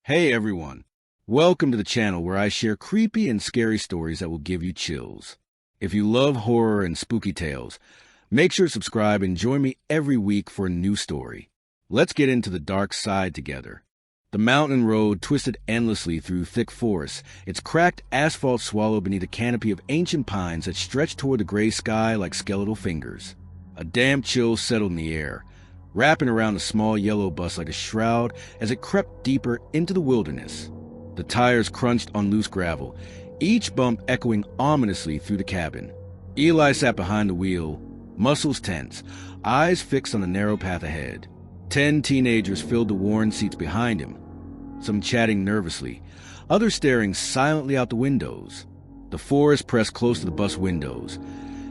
Hey everyone, welcome to the channel where I share creepy and scary stories that will give you chills. If you love horror and spooky tales, make sure to subscribe and join me every week for a new story. Let's get into the dark side together. The mountain road twisted endlessly through thick forests, its cracked asphalt swallowed beneath a canopy of ancient pines that stretched toward the gray sky like skeletal fingers. A damp chill settled in the air, wrapping around the small yellow bus like a shroud as it crept deeper into the wilderness. The tires crunched on loose gravel, each bump echoing ominously through the cabin. Eli sat behind the wheel, muscles tense, eyes fixed on the narrow path ahead. 10 teenagers filled the worn seats behind him, some chatting nervously, others staring silently out the windows. The forest pressed close to the bus windows,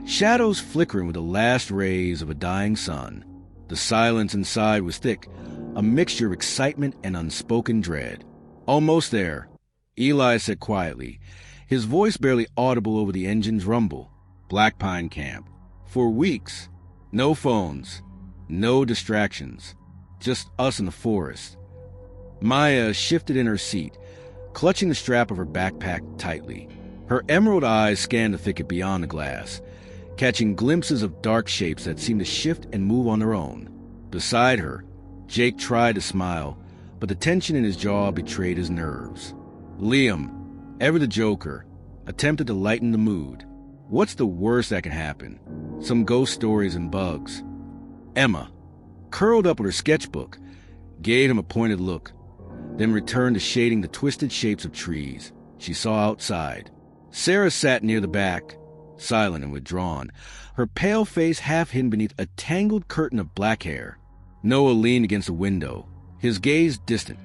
shadows flickering with the last rays of a dying sun. The silence inside was thick, a mixture of excitement and unspoken dread. "Almost there," Eli said quietly, his voice barely audible over the engine's rumble. "Black Pine Camp. For weeks. No phones. No distractions. Just us in the forest." Maya shifted in her seat, clutching the strap of her backpack tightly. Her emerald eyes scanned the thicket beyond the glass, catching glimpses of dark shapes that seemed to shift and move on their own. Beside her, Jake tried to smile, but the tension in his jaw betrayed his nerves. Liam, ever the joker, attempted to lighten the mood. "What's the worst that can happen? Some ghost stories and bugs." Emma, curled up with her sketchbook, gave him a pointed look, then returned to shading the twisted shapes of trees she saw outside. Sarah sat near the back, silent and withdrawn, her pale face half hidden beneath a tangled curtain of black hair. Noah leaned against the window, his gaze distant,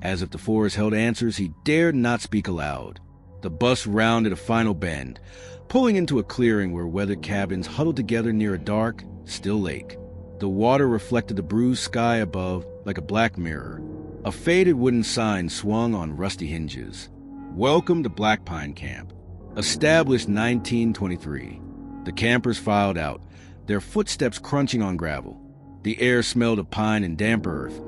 as if the forest held answers he dared not speak aloud. The bus rounded a final bend, pulling into a clearing where weathered cabins huddled together near a dark, still lake. The water reflected the bruised sky above like a black mirror. A faded wooden sign swung on rusty hinges. "Welcome to Black Pine Camp. Established 1923. The campers filed out, their footsteps crunching on gravel. The air smelled of pine and damp earth,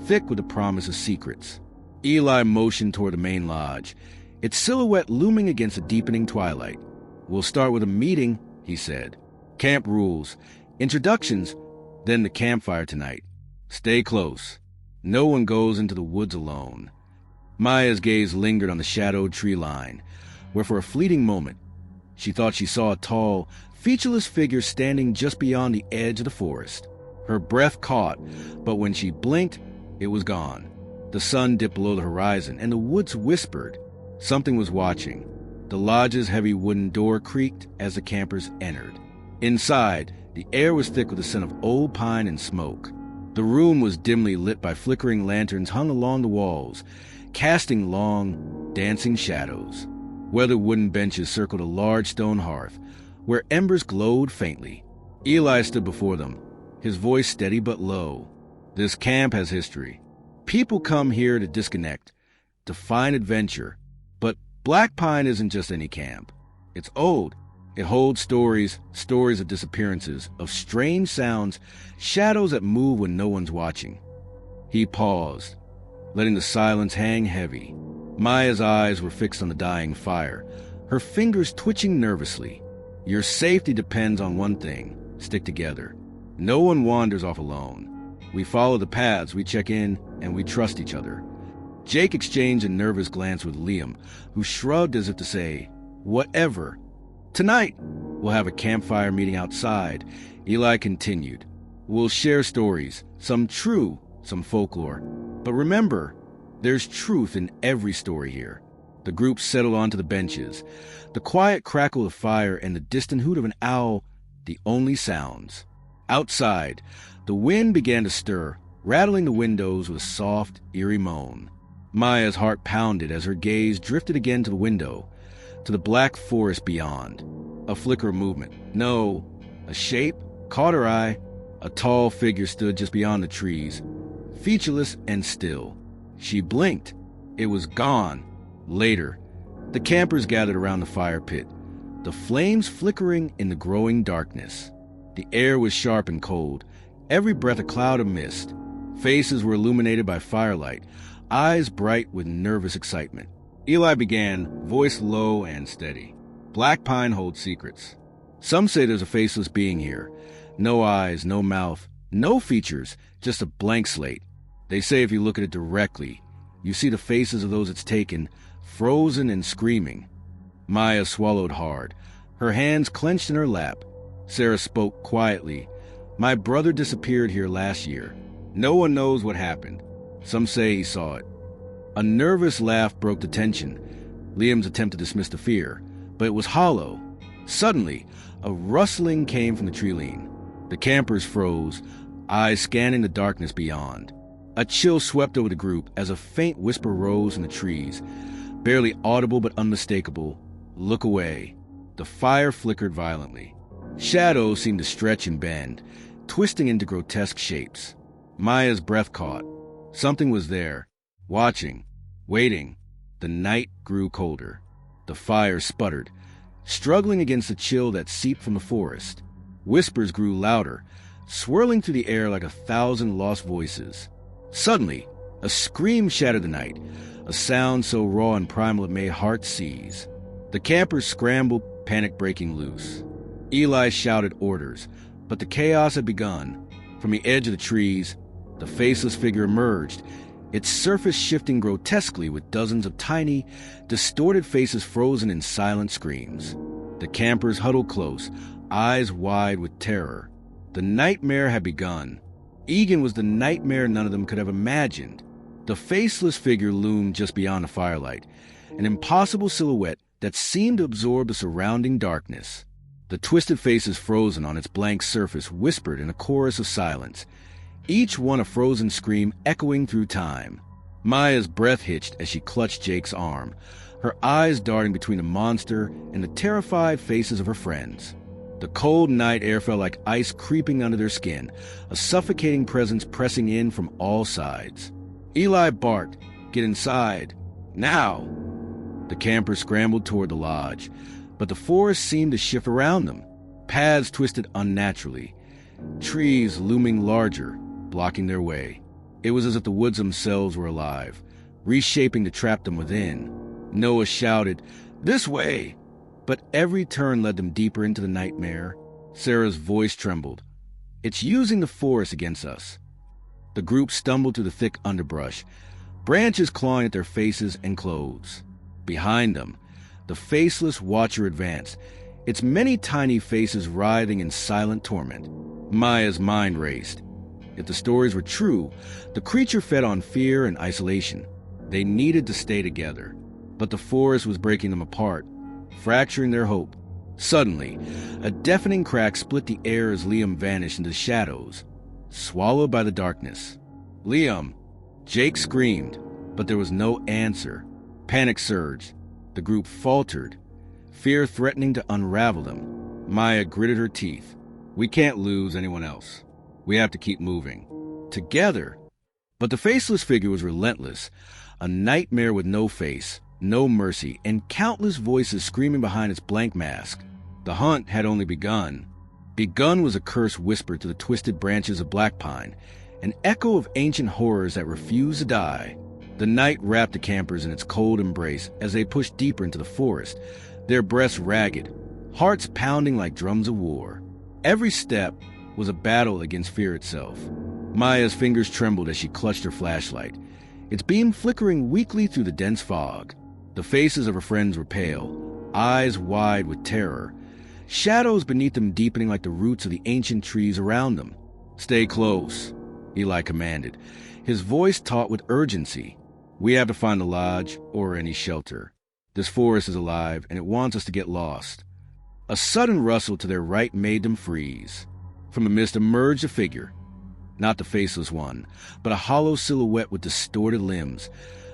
thick with the promise of secrets. Eli motioned toward the main lodge, its silhouette looming against the deepening twilight. "We'll start with a meeting," he said. "Camp rules, introductions, then the campfire tonight. Stay close. No one goes into the woods alone." Maya's gaze lingered on the shadowed tree line, where for a fleeting moment she thought she saw a tall, featureless figure standing just beyond the edge of the forest. Her breath caught, but when she blinked, it was gone. The sun dipped below the horizon, and the woods whispered. Something was watching. The lodge's heavy wooden door creaked as the campers entered. Inside, the air was thick with the scent of old pine and smoke. The room was dimly lit by flickering lanterns hung along the walls, casting long, dancing shadows. Weathered wooden benches circled a large stone hearth, where embers glowed faintly. Eli stood before them, his voice steady but low. "This camp has history. People come here to disconnect, to find adventure. But Black Pine isn't just any camp. It's old. It holds stories of disappearances, of strange sounds, shadows that move when no one's watching." He paused, letting the silence hang heavy. Maya's eyes were fixed on the dying fire, her fingers twitching nervously. "Your safety depends on one thing: stick together. No one wanders off alone. We follow the paths, we check in, and we trust each other." Jake exchanged a nervous glance with Liam, who shrugged as if to say, "Whatever." "Tonight, we'll have a campfire meeting outside," Eli continued. "We'll share stories, some true, some folklore. But remember, there's truth in every story here." The group settled onto the benches, the quiet crackle of fire and the distant hoot of an owl the only sounds. Outside, the wind began to stir, rattling the windows with a soft, eerie moan. Maya's heart pounded as her gaze drifted again to the window, to the black forest beyond. A flicker of movement, no, a shape, caught her eye. A tall figure stood just beyond the trees, featureless and still. She blinked. It was gone. Later, the campers gathered around the fire pit, the flames flickering in the growing darkness. The air was sharp and cold, every breath a cloud of mist. Faces were illuminated by firelight, eyes bright with nervous excitement. Eli began, voice low and steady. Black pine holds secrets. Some say there's a faceless being here. No eyes, no mouth, no features, just a blank slate. They say if you look at it directly, you see the faces of those it's taken, frozen and screaming. Maya swallowed hard, her hands clenched in her lap. Sarah spoke quietly. My brother disappeared here last year. No one knows what happened. Some say he saw it. A nervous laugh broke the tension. Liam's attempt to dismiss the fear, but it was hollow. Suddenly, a rustling came from the tree-line. The campers froze, eyes scanning the darkness beyond. A chill swept over the group as a faint whisper rose in the trees, barely audible but unmistakable. Look away. The fire flickered violently. Shadows seemed to stretch and bend, twisting into grotesque shapes. Maya's breath caught. Something was there, watching, waiting. The night grew colder. The fire sputtered, struggling against the chill that seeped from the forest. Whispers grew louder, swirling through the air like 1,000 lost voices. Suddenly, a scream shattered the night, a sound so raw and primal it made hearts seize. The campers scrambled, panic breaking loose. Eli shouted orders, but the chaos had begun. From the edge of the trees, the faceless figure emerged, its surface shifting grotesquely with dozens of tiny, distorted faces frozen in silent screams. The campers huddled close, eyes wide with terror. The nightmare had begun. Egan was the nightmare none of them could have imagined. The faceless figure loomed just beyond the firelight, an impossible silhouette that seemed to absorb the surrounding darkness. The twisted faces frozen on its blank surface whispered in a chorus of silence, each one a frozen scream echoing through time. Maya's breath hitched as she clutched Jake's arm, her eyes darting between the monster and the terrified faces of her friends. The cold night air felt like ice creeping under their skin, a suffocating presence pressing in from all sides. Eli barked, "Get inside! Now!" The campers scrambled toward the lodge, but the forest seemed to shift around them. Paths twisted unnaturally, trees looming larger, blocking their way. It was as if the woods themselves were alive, reshaping to trap them within. Noah shouted, "This way!" But every turn led them deeper into the nightmare. Sarah's voice trembled. "It's using the forest against us." The group stumbled through the thick underbrush, branches clawing at their faces and clothes. Behind them, the faceless watcher advanced, its many tiny faces writhing in silent torment. Maya's mind raced. If the stories were true, the creature fed on fear and isolation. They needed to stay together. But the forest was breaking them apart, fracturing their hope. Suddenly, a deafening crack split the air as Liam vanished into the shadows, swallowed by the darkness. "Liam!" Jake screamed, but there was no answer. Panic surged. The group faltered, fear threatening to unravel them. Maya gritted her teeth. "We can't lose anyone else. We have to keep moving. Together." But the faceless figure was relentless, a nightmare with no face, no mercy, and countless voices screaming behind its blank mask. The hunt had only begun. Begun was a curse whispered to the twisted branches of black pine, an echo of ancient horrors that refused to die. The night wrapped the campers in its cold embrace as they pushed deeper into the forest, their breaths ragged, hearts pounding like drums of war. Every step was a battle against fear itself. Maya's fingers trembled as she clutched her flashlight, its beam flickering weakly through the dense fog. The faces of her friends were pale, eyes wide with terror, shadows beneath them deepening like the roots of the ancient trees around them. "Stay close," Eli commanded, his voice taut with urgency. "We have to find the lodge or any shelter. This forest is alive, and it wants us to get lost." A sudden rustle to their right made them freeze. From the mist emerged a figure, not the faceless one, but a hollow silhouette with distorted limbs,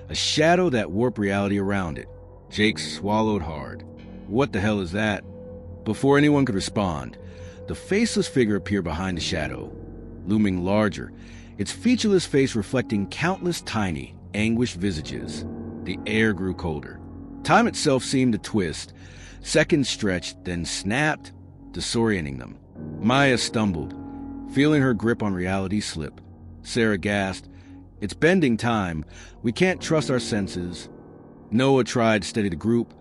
a shadow that warped reality around it. Jake swallowed hard. "What the hell is that?" Before anyone could respond, the faceless figure appeared behind the shadow, looming larger, its featureless face reflecting countless tiny, anguished visages. The air grew colder. Time itself seemed to twist. Seconds stretched, then snapped, disorienting them. Maya stumbled, feeling her grip on reality slip. Sarah gasped, It's bending time. We can't trust our senses. Noah tried to steady the group,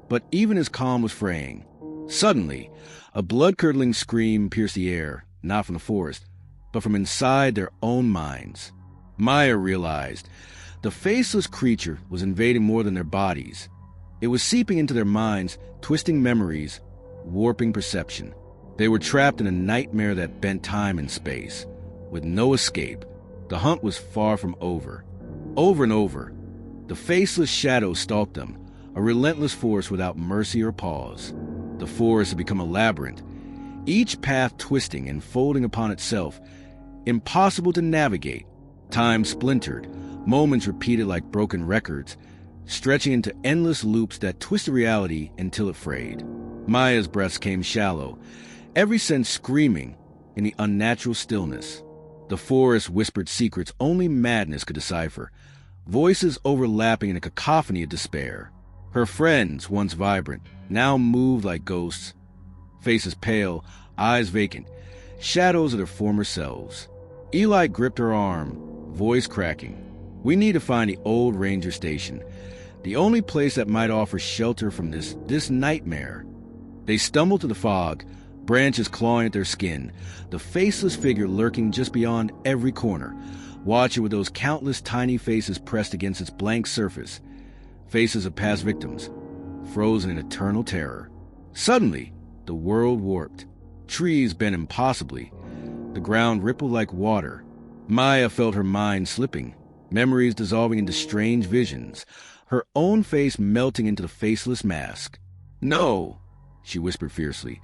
but even his calm was fraying. Suddenly, a blood-curdling scream pierced the air, not from the forest, but from inside their own minds. Maya realized the faceless creature was invading more than their bodies. It was seeping into their minds, twisting memories, warping perception. They were trapped in a nightmare that bent time and space, with no escape. The hunt was far from over. Over and over, the faceless shadow stalked them, a relentless force without mercy or pause. The forest had become a labyrinth, each path twisting and folding upon itself, impossible to navigate. Time splintered, moments repeated like broken records, stretching into endless loops that twisted reality until it frayed. Maya's breaths came shallow, every sense screaming in the unnatural stillness. The forest whispered secrets only madness could decipher, voices overlapping in a cacophony of despair. Her friends, once vibrant, now moved like ghosts, faces pale, eyes vacant, shadows of their former selves. Eli gripped her arm, voice cracking. We need to find the old ranger station, the only place that might offer shelter from this nightmare. They stumbled to the fog, branches clawing at their skin, the faceless figure lurking just beyond every corner, watching with those countless tiny faces pressed against its blank surface, faces of past victims, frozen in eternal terror. Suddenly, the world warped. Trees bent impossibly. The ground rippled like water. Maya felt her mind slipping, memories dissolving into strange visions, her own face melting into the faceless mask. "No," she whispered fiercely,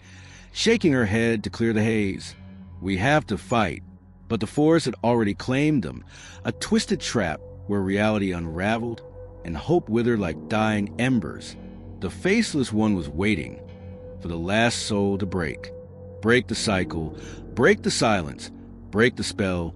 shaking her head to clear the haze. "We have to fight." But the forest had already claimed them, a twisted trap where reality unraveled and hope withered like dying embers. The faceless one was waiting for the last soul to break. Break the cycle, break the silence, break the spell.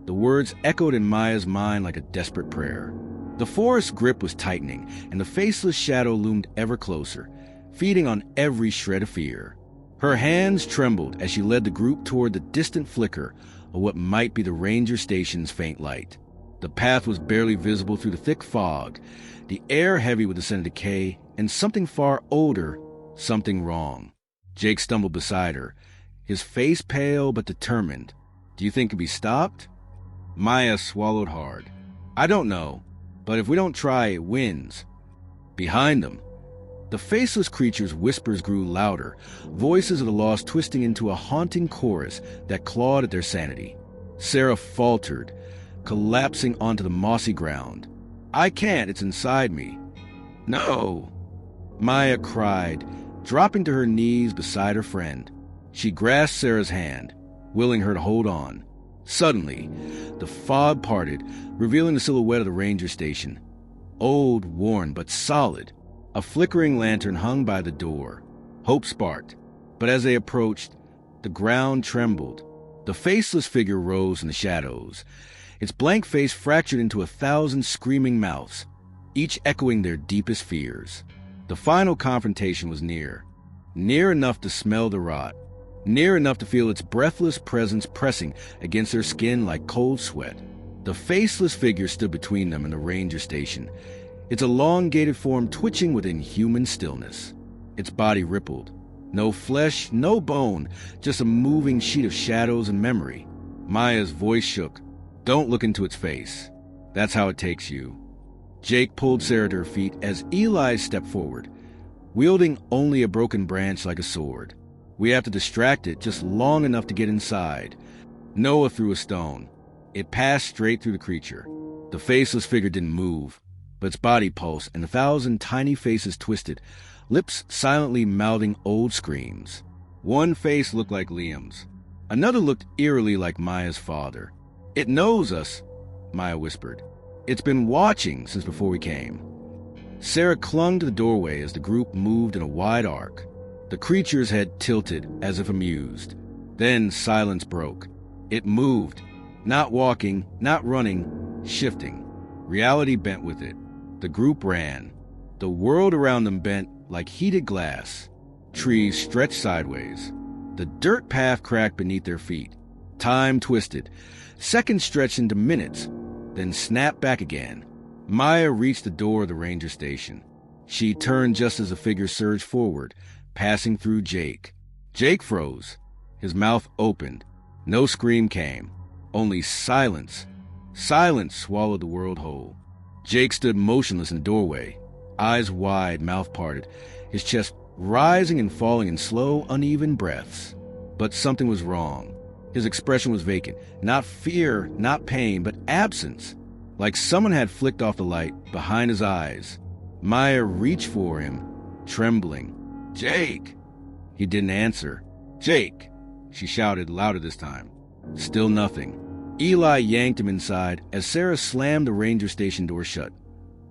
The words echoed in Maya's mind like a desperate prayer. The forest's grip was tightening, and the faceless shadow loomed ever closer, feeding on every shred of fear. Her hands trembled as she led the group toward the distant flicker of what might be the ranger station's faint light. The path was barely visible through the thick fog, the air heavy with the scent of decay, and something far older, something wrong. Jake stumbled beside her, his face pale but determined. "Do you think it can be stopped?" Maya swallowed hard. "I don't know, but if we don't try, it wins." Behind them, the faceless creature's whispers grew louder, voices of the lost twisting into a haunting chorus that clawed at their sanity. Sarah faltered, collapsing onto the mossy ground. "I can't, it's inside me." "No!" Maya cried, dropping to her knees beside her friend. She grasped Sarah's hand, willing her to hold on. Suddenly, the fog parted, revealing the silhouette of the ranger station. Old, worn, but solid. A flickering lantern hung by the door. Hope sparked, but as they approached, the ground trembled. The faceless figure rose in the shadows, its blank face fractured into 1,000 screaming mouths, each echoing their deepest fears. The final confrontation was near enough to smell the rot, near enough to feel its breathless presence pressing against their skin like cold sweat. The faceless figure stood between them and the ranger station, its elongated form twitching with inhuman stillness. Its body rippled. No flesh, no bone, just a moving sheet of shadows and memory. Maya's voice shook. "Don't look into its face. That's how it takes you." Jake pulled Sarah to her feet as Eli stepped forward, wielding only a broken branch like a sword. "We have to distract it just long enough to get inside." Noah threw a stone. It passed straight through the creature. The faceless figure didn't move, but its body pulsed, and 1,000 tiny faces twisted, lips silently mouthing old screams. One face looked like Liam's. Another looked eerily like Maya's father. "It knows us," Maya whispered. "It's been watching since before we came." Sarah clung to the doorway as the group moved in a wide arc. The creature's head tilted as if amused. Then silence broke. It moved, not walking, not running, shifting. Reality bent with it. The group ran. The world around them bent like heated glass. Trees stretched sideways. The dirt path cracked beneath their feet. Time twisted. Seconds stretched into minutes. then snapped back again. Maya reached the door of the ranger station. She turned just as the figure surged forward, passing through Jake. Jake froze. His mouth opened. No scream came. Only silence. Silence swallowed the world whole. Jake stood motionless in the doorway, eyes wide, mouth parted, his chest rising and falling in slow, uneven breaths. But something was wrong. His expression was vacant. Not fear, not pain, but absence. Like someone had flicked off the light behind his eyes. Maya reached for him, trembling. "Jake!" He didn't answer. "Jake!" She shouted louder this time. Still nothing. Eli yanked him inside as Sarah slammed the ranger station door shut,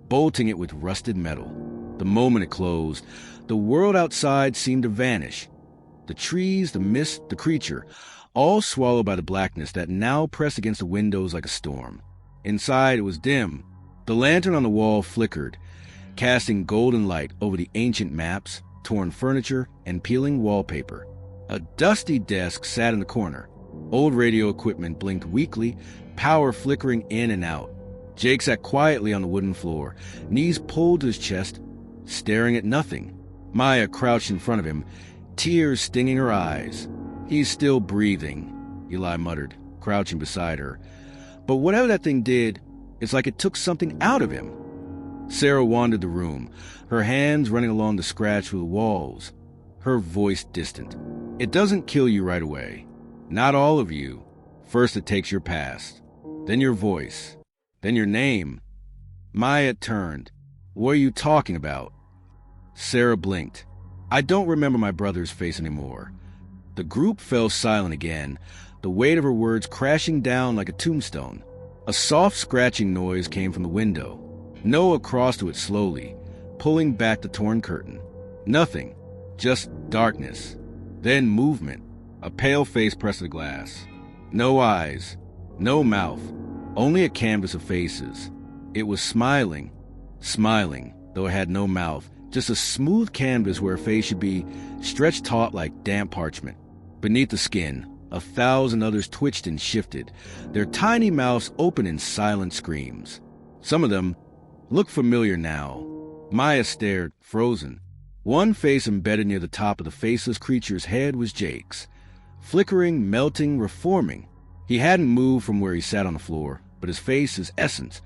bolting it with rusted metal. The moment it closed, the world outside seemed to vanish. The trees, the mist, the creature, all swallowed by the blackness that now pressed against the windows like a storm. Inside it was dim. The lantern on the wall flickered, casting golden light over the ancient maps, torn furniture, and peeling wallpaper. A dusty desk sat in the corner. Old radio equipment blinked weakly, power flickering in and out. Jake sat quietly on the wooden floor, knees pulled to his chest, staring at nothing. Maya crouched in front of him, tears stinging her eyes. "He's still breathing," Eli muttered, crouching beside her. "But whatever that thing did, it's like it took something out of him." Sarah wandered the room, her hands running along the scratch through the walls, her voice distant. "It doesn't kill you right away. Not all of you. First it takes your past, then your voice, then your name." Maya turned. "What are you talking about?" Sarah blinked. "I don't remember my brother's face anymore." The group fell silent again, the weight of her words crashing down like a tombstone. A soft scratching noise came from the window. Noah crossed to it slowly, pulling back the torn curtain. Nothing, just darkness. Then movement. A pale face pressed to the glass. No eyes, no mouth, only a canvas of faces. It was smiling, though it had no mouth, just a smooth canvas where a face should be, stretched taut like damp parchment. Beneath the skin, 1,000 others twitched and shifted, their tiny mouths open in silent screams. Some of them looked familiar now. Maya stared, frozen. One face embedded near the top of the faceless creature's head was Jake's. Flickering, melting, reforming. He hadn't moved from where he sat on the floor, but his face, his essence,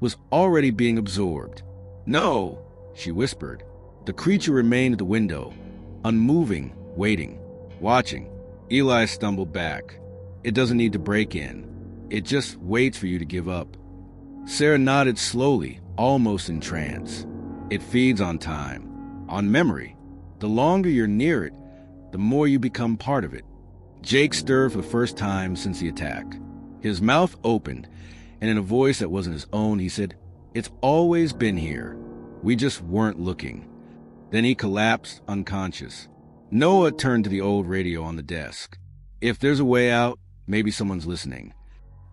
was already being absorbed. "No," she whispered. The creature remained at the window, unmoving, waiting, watching. Eli stumbled back. "It doesn't need to break in. It just waits for you to give up." Sarah nodded slowly, almost in trance. "It feeds on time, on memory. The longer you're near it, the more you become part of it." Jake stirred for the first time since the attack. His mouth opened, and in a voice that wasn't his own, he said, "It's always been here. We just weren't looking." Then he collapsed, unconscious. Noah turned to the old radio on the desk. "If there's a way out, maybe someone's listening."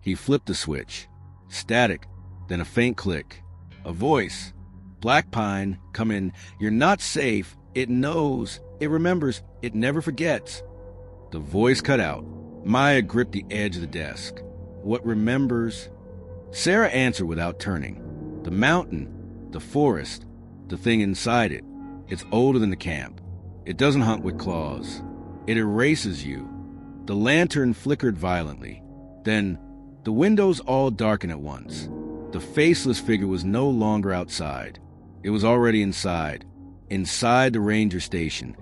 He flipped the switch. Static, then a faint click. A voice. "Black Pine, come in. You're not safe. It knows. It remembers. It never forgets." The voice cut out. Maya gripped the edge of the desk. "What remembers?" Sarah answered without turning. "The mountain, the forest, the thing inside it. It's older than the camp. It doesn't hunt with claws. It erases you." The lantern flickered violently. Then, the windows all darkened at once. The faceless figure was no longer outside. It was already inside the ranger station.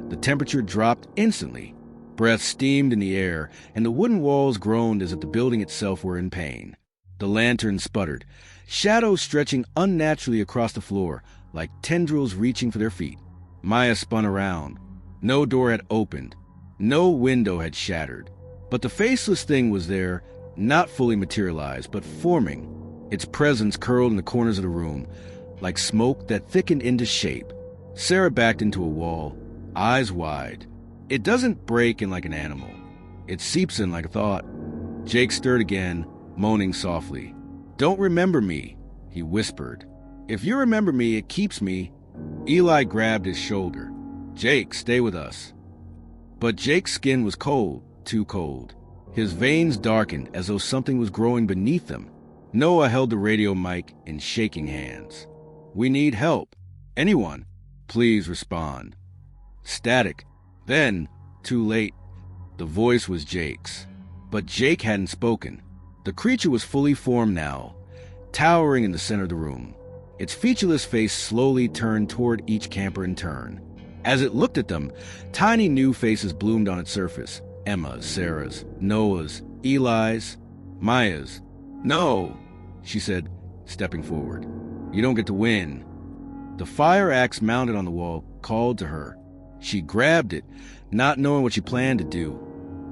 The temperature dropped instantly. Breath steamed in the air, and the wooden walls groaned as if the building itself were in pain. The lantern sputtered, shadows stretching unnaturally across the floor, like tendrils reaching for their feet. Maya spun around. No door had opened. No window had shattered. But the faceless thing was there, not fully materialized, but forming. Its presence curled in the corners of the room, like smoke that thickened into shape. Sarah backed into a wall, eyes wide. It doesn't break in like an animal. It seeps in like a thought. Jake stirred again, moaning softly. "Don't remember me," he whispered. "If you remember me, it keeps me." Eli grabbed his shoulder. "Jake, stay with us." But Jake's skin was cold, too cold. His veins darkened as though something was growing beneath them. Noah held the radio mic in shaking hands. "We need help. Anyone, please respond." Static. Then, too late. The voice was Jake's. But Jake hadn't spoken. The creature was fully formed now, towering in the center of the room. Its featureless face slowly turned toward each camper in turn. As it looked at them, tiny new faces bloomed on its surface. Emma's, Sarah's, Noah's, Eli's, Maya's. "No," she said, stepping forward. "You don't get to win." The fire axe mounted on the wall called to her. She grabbed it, not knowing what she planned to do,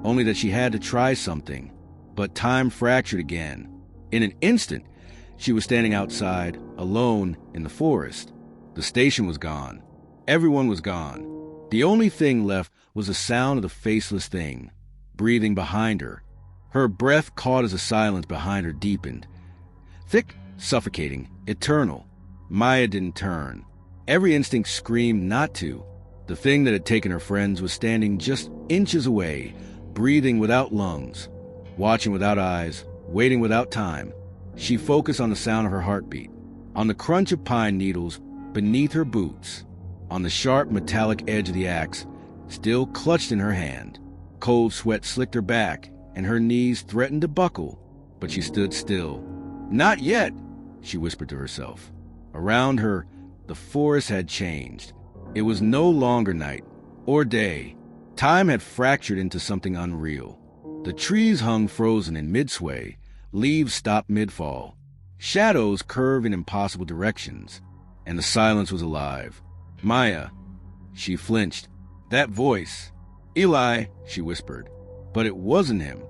only that she had to try something. But time fractured again. In an instant, she was standing outside, alone in the forest. The station was gone. Everyone was gone. The only thing left was the sound of the faceless thing, breathing behind her. Her breath caught as the silence behind her deepened. Thick, suffocating, eternal. Maya didn't turn. Every instinct screamed not to. The thing that had taken her friends was standing just inches away, breathing without lungs, watching without eyes, waiting without time. She focused on the sound of her heartbeat, on the crunch of pine needles beneath her boots, on the sharp metallic edge of the axe, still clutched in her hand. Cold sweat slicked her back, and her knees threatened to buckle, but she stood still. "Not yet," she whispered to herself. Around her, the forest had changed. It was no longer night or day. Time had fractured into something unreal. The trees hung frozen in mid-sway, leaves stopped mid-fall. Shadows curved in impossible directions, and the silence was alive. "Maya." She flinched. "That voice." "Eli," she whispered. But it wasn't him.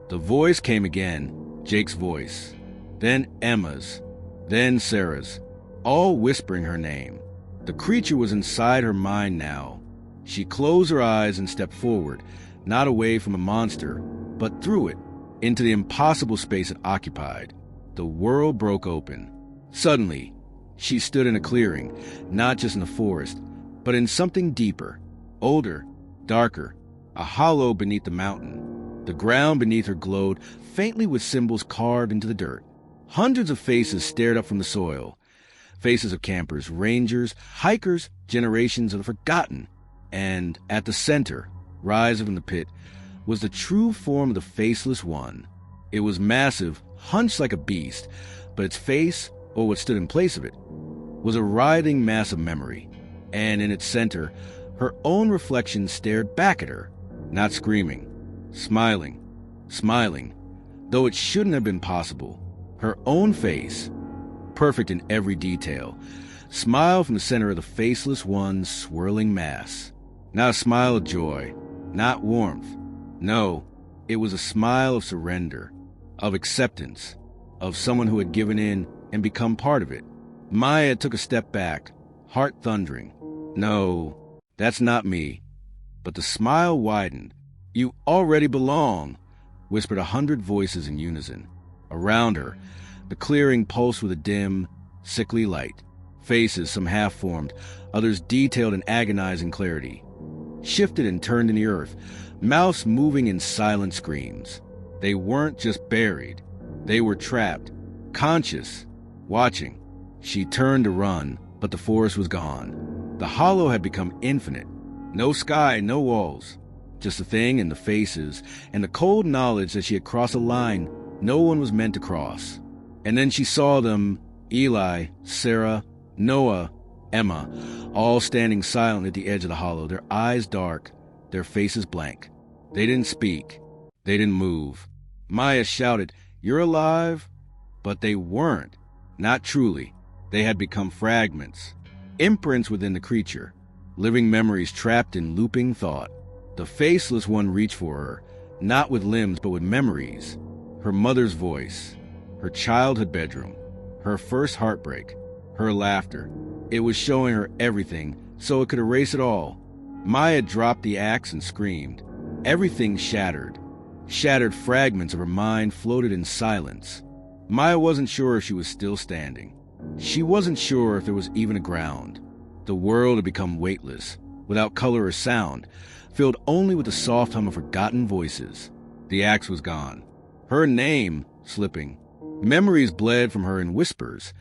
The voice came again, Jake's voice. Then Emma's. Then Sarah's, all whispering her name. The creature was inside her mind now. She closed her eyes and stepped forward, not away from a monster, but through it, into the impossible space it occupied. The world broke open. Suddenly, she stood in a clearing, not just in the forest, but in something deeper, older, darker, a hollow beneath the mountain. The ground beneath her glowed faintly with symbols carved into the dirt. Hundreds of faces stared up from the soil. Faces of campers, rangers, hikers, generations of the forgotten. And at the center, rising from the pit, was the true form of the faceless one. It was massive, hunched like a beast, but its face, or what stood in place of it, was a writhing mass of memory. And in its center, her own reflection stared back at her, not screaming, smiling, though it shouldn't have been possible. Her own face, perfect in every detail, smiled from the center of the faceless one's swirling mass. Not a smile of joy, not warmth. No, it was a smile of surrender, of acceptance, of someone who had given in and become part of it. Maya took a step back, heart thundering. "No, that's not me." But the smile widened. "You already belong," whispered 100 voices in unison. Around her, the clearing pulsed with a dim, sickly light. Faces, some half-formed, others detailed in agonizing clarity, shifted and turned in the earth, mouths moving in silent screams. They weren't just buried. They were trapped, conscious, watching. She turned to run, but the forest was gone. The hollow had become infinite. No sky, no walls. Just the thing and the faces, and the cold knowledge that she had crossed a line no one was meant to cross. And then she saw them, Eli, Sarah, Noah, Emma, all standing silent at the edge of the hollow, their eyes dark, their faces blank. They didn't speak. They didn't move. Maya shouted, "You're alive?" But they weren't. Not truly. They had become fragments, imprints within the creature, living memories trapped in looping thought. The faceless one reached for her, not with limbs but with memories. Her mother's voice, her childhood bedroom, her first heartbreak, her laughter. It was showing her everything, so it could erase it all. Maya dropped the axe and screamed. Everything shattered. Shattered fragments of her mind floated in silence. Maya wasn't sure if she was still standing. She wasn't sure if there was even a ground. The world had become weightless, without color or sound, filled only with the soft hum of forgotten voices. The axe was gone. Her name, slipping, Memories bled from her in whispers.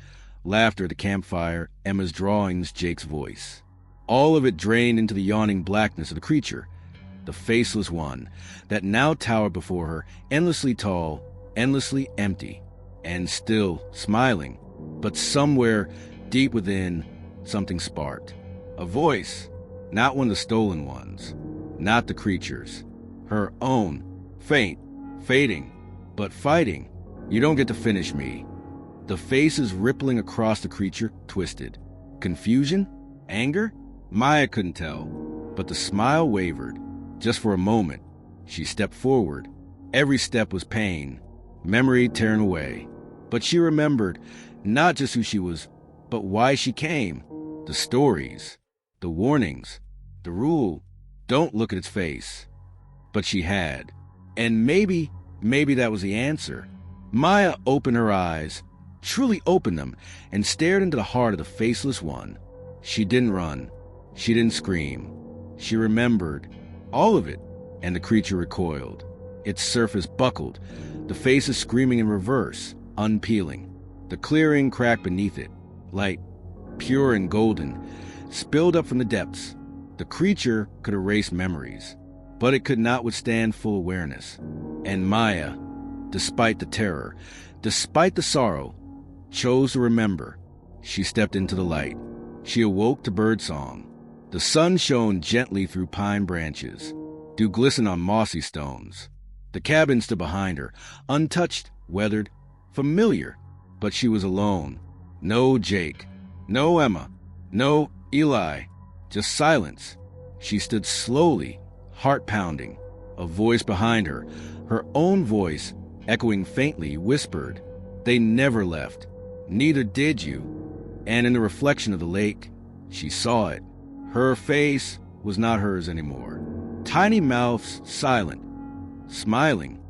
Laughter at the campfire, Emma's drawings, Jake's voice. All of it drained into the yawning blackness of the creature, the faceless one, that now towered before her, endlessly tall, endlessly empty, and still smiling. But somewhere, deep within, something sparked. A voice, not one of the stolen ones, not the creature's, her own, faint, fading, but fighting. You don't get to finish me. The faces rippling across the creature twisted. Confusion? Anger? Maya couldn't tell, but the smile wavered. Just for a moment, she stepped forward. Every step was pain, memory tearing away. But she remembered not just who she was, but why she came. The stories, the warnings, the rule, don't look at its face. But she had. And maybe that was the answer. Maya opened her eyes, truly opened them, and stared into the heart of the faceless one. She didn't run. She didn't scream. She remembered all of it, and the creature recoiled. Its surface buckled, the faces screaming in reverse, unpeeling. The clearing cracked beneath it. Light, pure and golden, spilled up from the depths. The creature could erase memories, but it could not withstand full awareness. And Maya, despite the terror, despite the sorrow, chose to remember. She stepped into the light. She awoke to birdsong. The sun shone gently through pine branches. Dew glistened on mossy stones. The cabin stood behind her, untouched, weathered, familiar. But she was alone. No Jake. No Emma. No Eli. Just silence. She stood slowly, heart pounding. A voice behind her, her own voice, echoing faintly, whispered, "They never left. Neither did you." And in the reflection of the lake, she saw it. Her face was not hers anymore. Tiny mouths silent, smiling,